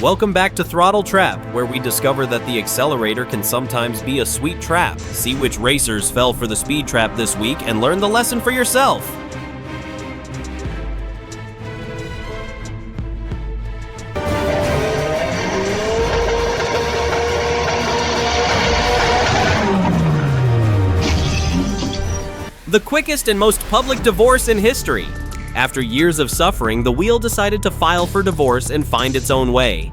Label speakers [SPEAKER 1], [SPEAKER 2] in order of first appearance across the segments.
[SPEAKER 1] Welcome back to Throttle Trap, where we discover that the accelerator can sometimes be a sweet trap. See which racers fell for the speed trap this week and learn the lesson for yourself. The quickest and most public divorce in history. After years of suffering, the wheel decided to file for divorce and find its own way.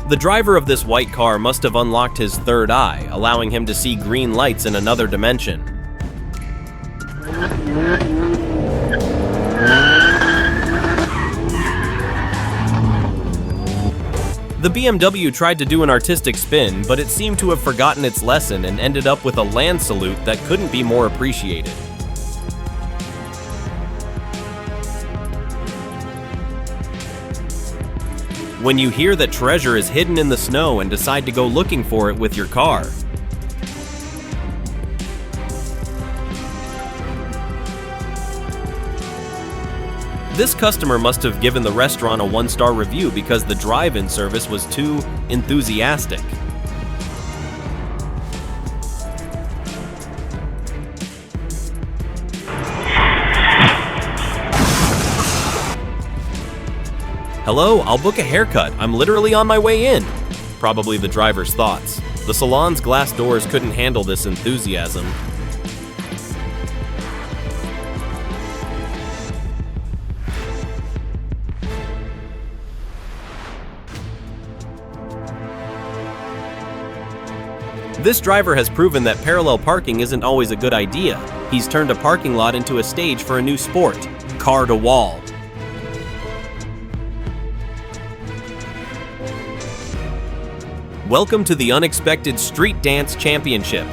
[SPEAKER 1] The driver of this white car must have unlocked his third eye, allowing him to see green lights in another dimension. The BMW tried to do an artistic spin, but it seemed to have forgotten its lesson and ended up with a land salute that couldn't be more appreciated. When you hear that treasure is hidden in the snow and decide to go looking for it with your car. This customer must have given the restaurant a 1-star review because the drive-in service was too enthusiastic. Hello, I'll book a haircut. I'm literally on my way in. Probably the driver's thoughts. The salon's glass doors couldn't handle this enthusiasm. This driver has proven that parallel parking isn't always a good idea. He's turned a parking lot into a stage for a new sport, car to wall. Welcome to the unexpected Street Dance Championship.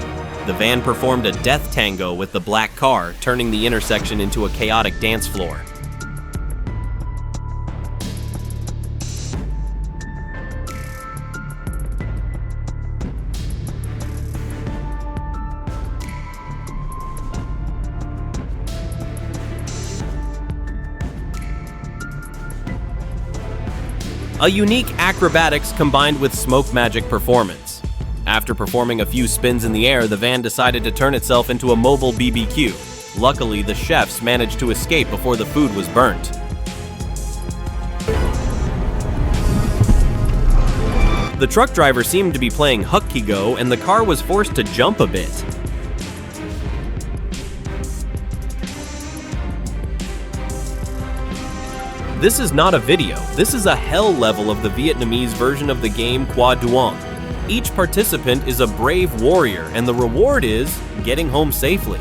[SPEAKER 1] The van performed a death tango with the black car, turning the intersection into a chaotic dance floor. A unique acrobatics combined with smoke magic performance. After performing a few spins in the air, the van decided to turn itself into a mobile BBQ. Luckily, the chefs managed to escape before the food was burnt. The truck driver seemed to be playing Huck-Ki-Go, and the car was forced to jump a bit. This is not a video, this is a hell level of the Vietnamese version of the game Qua Duong. Each participant is a brave warrior, and the reward is getting home safely.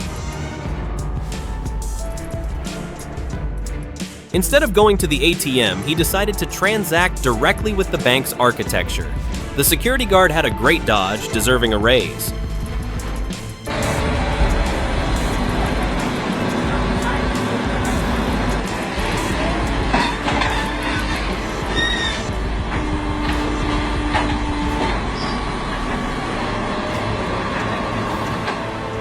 [SPEAKER 1] Instead of going to the ATM, he decided to transact directly with the bank's architecture. The security guard had a great dodge, deserving a raise.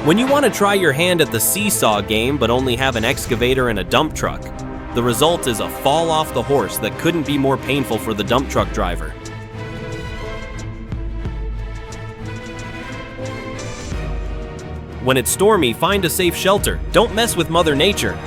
[SPEAKER 1] When you want to try your hand at the seesaw game but only have an excavator and a dump truck, the result is a fall off the horse that couldn't be more painful for the dump truck driver. When it's stormy, find a safe shelter. Don't mess with Mother Nature.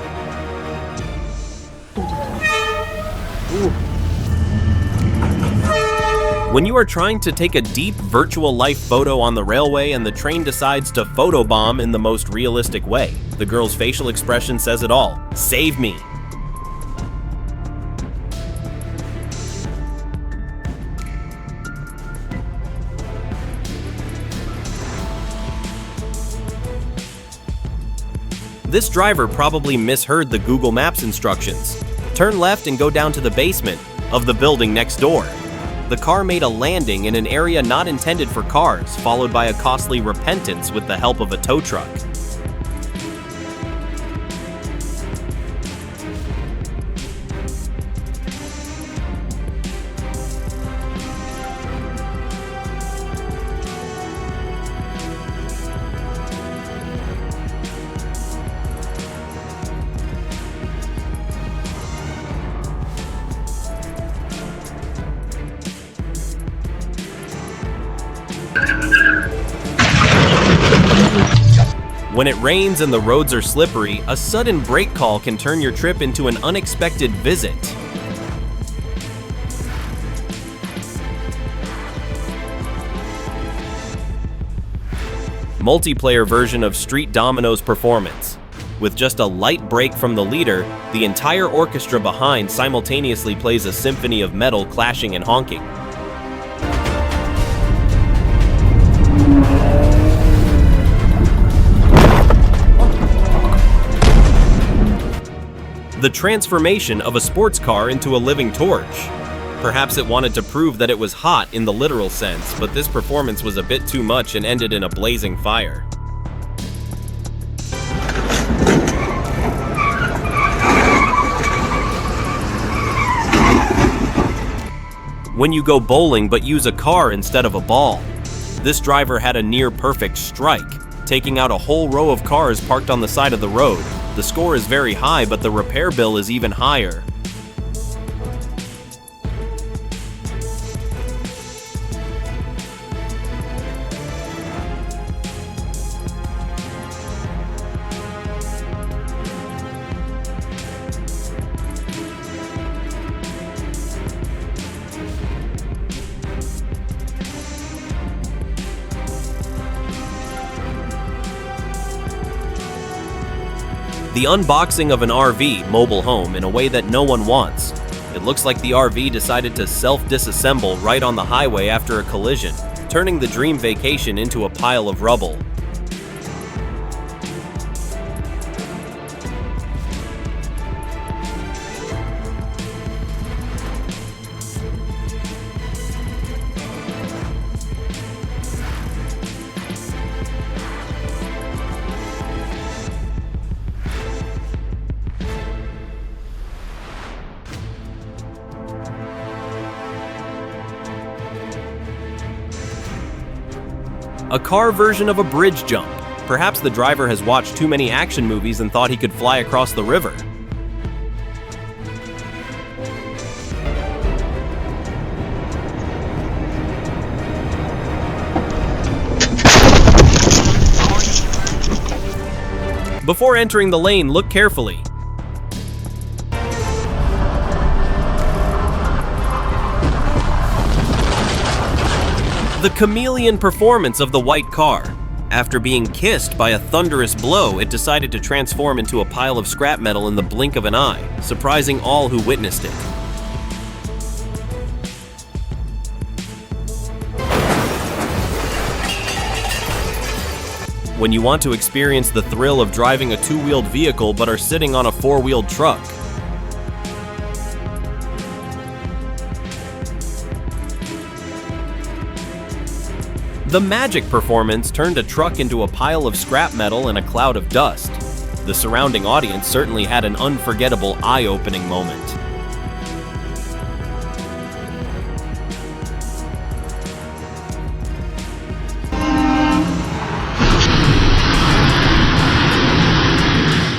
[SPEAKER 1] When you are trying to take a deep virtual life photo on the railway and the train decides to photobomb in the most realistic way, the girl's facial expression says it all. Save me. This driver probably misheard the Google Maps instructions. Turn left and go down to the basement of the building next door. The car made a landing in an area not intended for cars, followed by a costly repentance with the help of a tow truck. When it rains and the roads are slippery, a sudden brake call can turn your trip into an unexpected visit. Multiplayer version of Street Domino's performance. With just a light break from the leader, the entire orchestra behind simultaneously plays a symphony of metal clashing and honking. The transformation of a sports car into a living torch. Perhaps it wanted to prove that it was hot in the literal sense, but this performance was a bit too much and ended in a blazing fire. When you go bowling but use a car instead of a ball. This driver had a near-perfect strike, taking out a whole row of cars parked on the side of the road. The score is very high, but the repair bill is even higher. The unboxing of an RV mobile home in a way that no one wants. It looks like the RV decided to self-disassemble right on the highway after a collision, turning the dream vacation into a pile of rubble. A car version of a bridge jump. Perhaps the driver has watched too many action movies and thought he could fly across the river. Before entering the lane, look carefully. The chameleon performance of the white car. After being kissed by a thunderous blow, it decided to transform into a pile of scrap metal in the blink of an eye, surprising all who witnessed it. When you want to experience the thrill of driving a two-wheeled vehicle but are sitting on a four-wheeled truck. The magic performance turned a truck into a pile of scrap metal and a cloud of dust. The surrounding audience certainly had an unforgettable, eye-opening moment.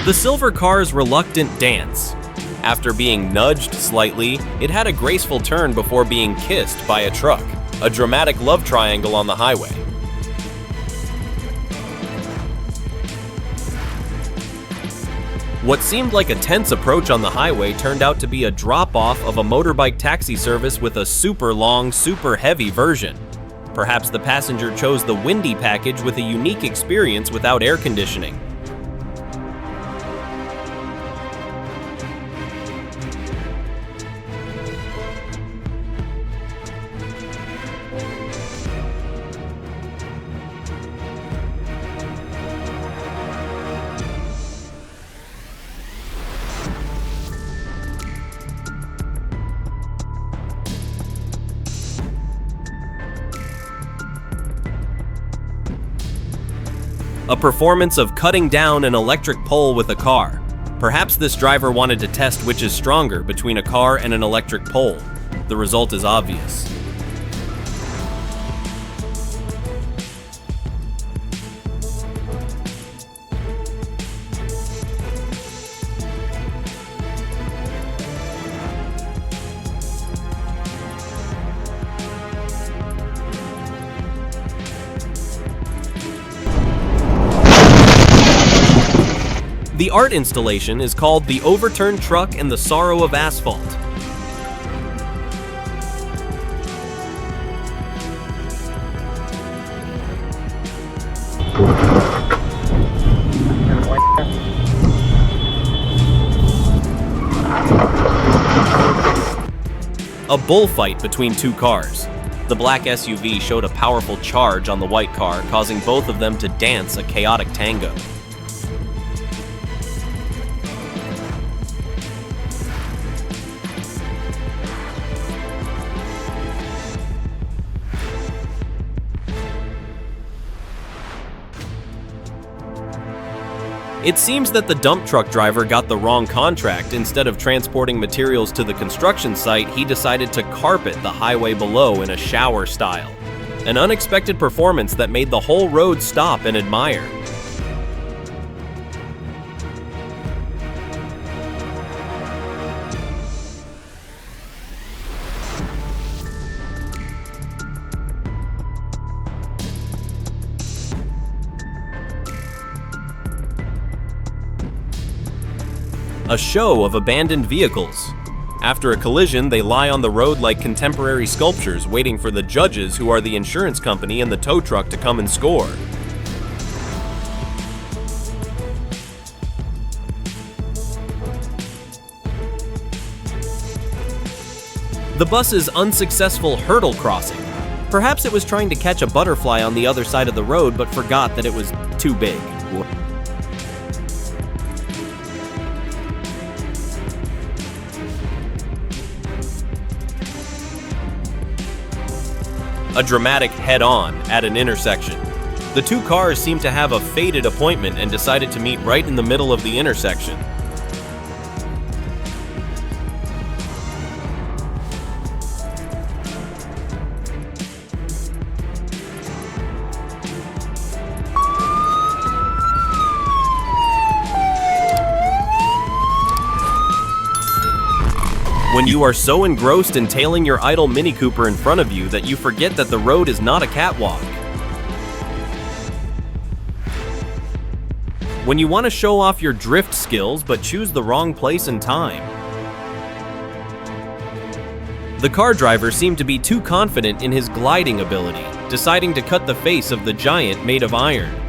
[SPEAKER 1] The silver car's reluctant dance. After being nudged slightly, it had a graceful turn before being kissed by a truck. A dramatic love triangle on the highway. What seemed like a tense approach on the highway turned out to be a drop-off of a motorbike taxi service with a super long, super heavy version. Perhaps the passenger chose the windy package with a unique experience without air conditioning. A performance of cutting down an electric pole with a car. Perhaps this driver wanted to test which is stronger between a car and an electric pole. The result is obvious. The art installation is called The Overturned Truck and the Sorrow of Asphalt. A bullfight between two cars. The black SUV showed a powerful charge on the white car, causing both of them to dance a chaotic tango. It seems that the dump truck driver got the wrong contract. Instead of transporting materials to the construction site, he decided to carpet the highway below in a shower style. An unexpected performance that made the whole road stop and admire. A show of abandoned vehicles. After a collision, they lie on the road like contemporary sculptures, waiting for the judges, who are the insurance company, and the tow truck to come and score. The bus's unsuccessful hurdle crossing. Perhaps it was trying to catch a butterfly on the other side of the road, but forgot that it was too big. A dramatic head-on at an intersection. The two cars seemed to have a fated appointment and decided to meet right in the middle of the intersection. When you are so engrossed in tailing your idle Mini Cooper in front of you that you forget that the road is not a catwalk. When you want to show off your drift skills but choose the wrong place and time. The car driver seemed to be too confident in his gliding ability, deciding to cut the face of the giant made of iron.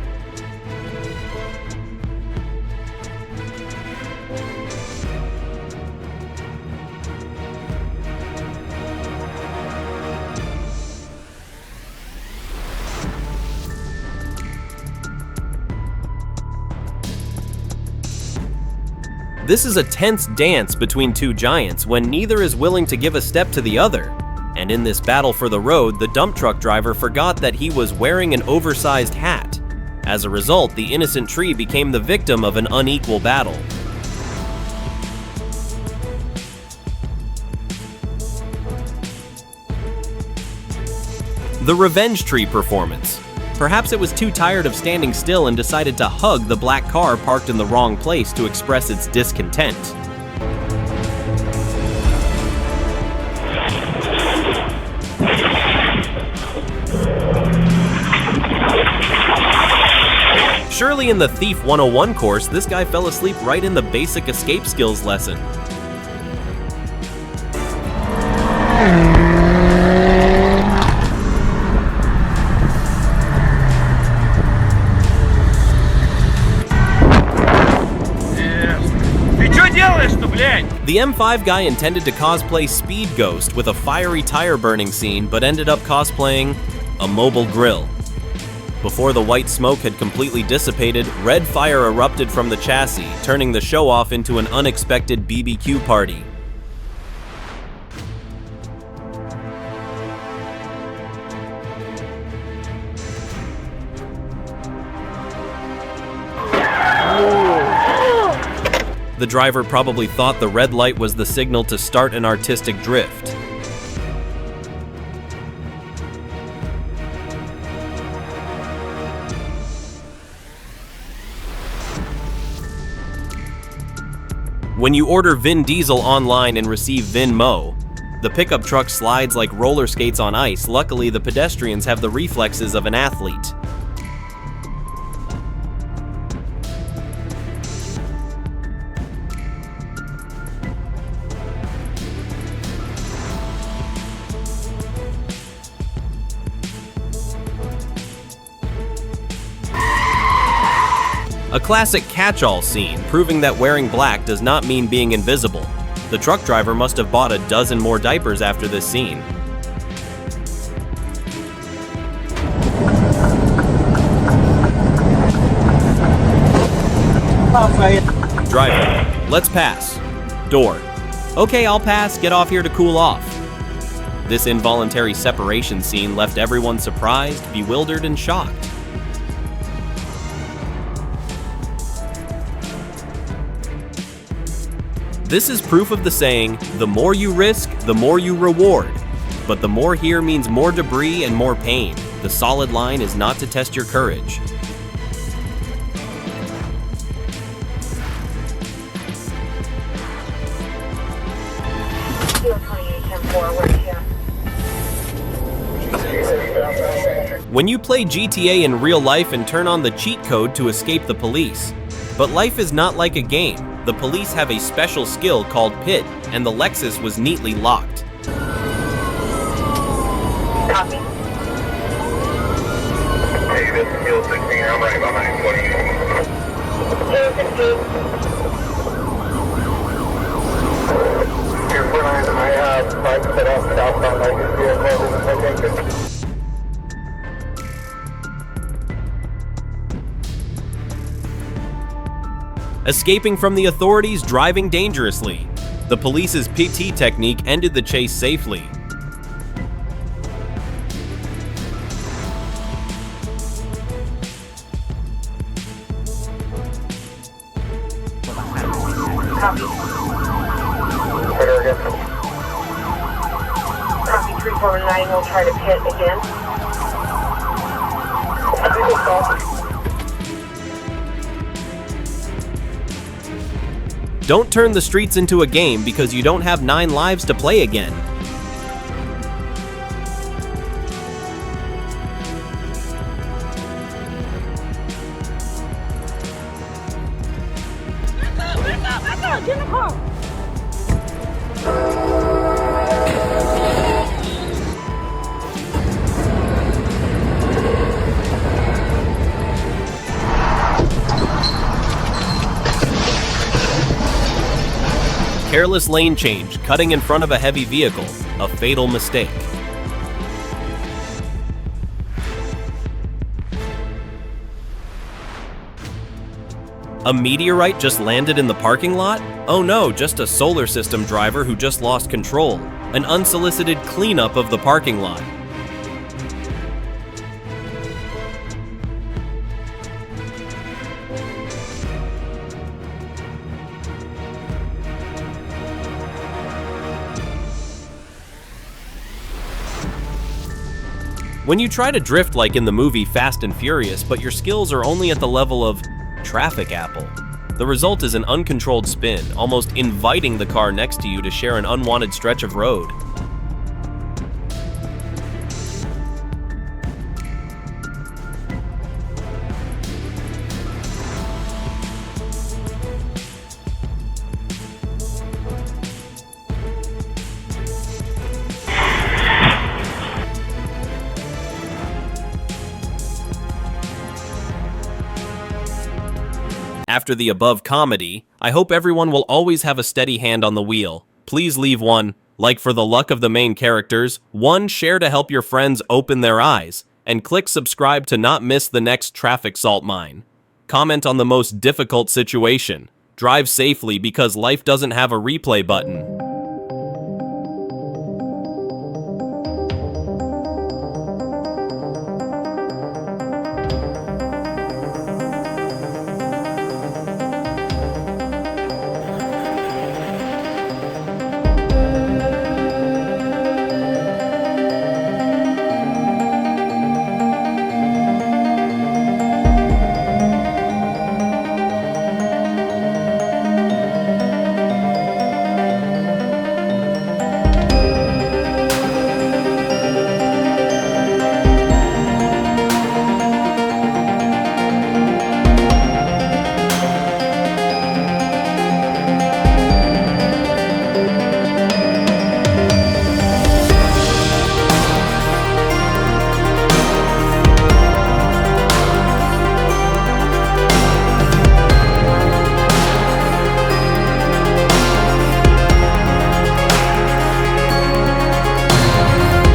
[SPEAKER 1] This is a tense dance between two giants when neither is willing to give a step to the other. And in this battle for the road, the dump truck driver forgot that he was wearing an oversized hat. As a result, the innocent tree became the victim of an unequal battle. The revenge tree performance. Perhaps it was too tired of standing still and decided to hug the black car parked in the wrong place to express its discontent. Surely in the Thief 101 course, this guy fell asleep right in the basic escape skills lesson. The M5 guy intended to cosplay Speed Ghost with a fiery tire burning scene, but ended up cosplaying a mobile grill. Before the white smoke had completely dissipated, red fire erupted from the chassis, turning the show-off into an unexpected BBQ party. The driver probably thought the red light was the signal to start an artistic drift. When you order Vin Diesel online and receive Vin Mo, the pickup truck slides like roller skates on ice. Luckily, the pedestrians have the reflexes of an athlete. A classic catch-all scene, proving that wearing black does not mean being invisible. The truck driver must have bought a dozen more diapers after this scene. Driver, let's pass. Door. Okay, I'll pass, get off here to cool off. This involuntary separation scene left everyone surprised, bewildered, and shocked. This is proof of the saying, the more you risk, the more you reward. But the more here means more debris and more pain. The solid line is not to test your courage. When you play GTA in real life and turn on the cheat code to escape the police. But life is not like a game. The police have a special skill called PIT, and the Lexus was neatly locked.
[SPEAKER 2] Copy. Hey, this is Hill 16, I'm right behind you. Hill 16. Here, 49, I have 5 set off southbound Lexus vehicle. Okay,
[SPEAKER 1] Escaping from the authorities, driving dangerously. The police's PT technique ended the chase safely.
[SPEAKER 2] Copy. Copy 349, we'll try to pit again.
[SPEAKER 1] Don't turn the streets into a game because you don't have 9 lives to play again.
[SPEAKER 3] Get in the car!
[SPEAKER 1] Careless lane change, cutting in front of a heavy vehicle, a fatal mistake. A meteorite just landed in the parking lot? Oh no, just a solar system driver who just lost control. An unsolicited cleanup of the parking lot. When you try to drift like in the movie Fast and Furious, but your skills are only at the level of traffic apple, the result is an uncontrolled spin, almost inviting the car next to you to share an unwanted stretch of road. After the above comedy, I hope everyone will always have a steady hand on the wheel. Please leave one like for the luck of the main characters, 1 share to help your friends open their eyes, and click subscribe to not miss the next traffic salt mine. Comment on the most difficult situation. Drive safely because life doesn't have a replay button.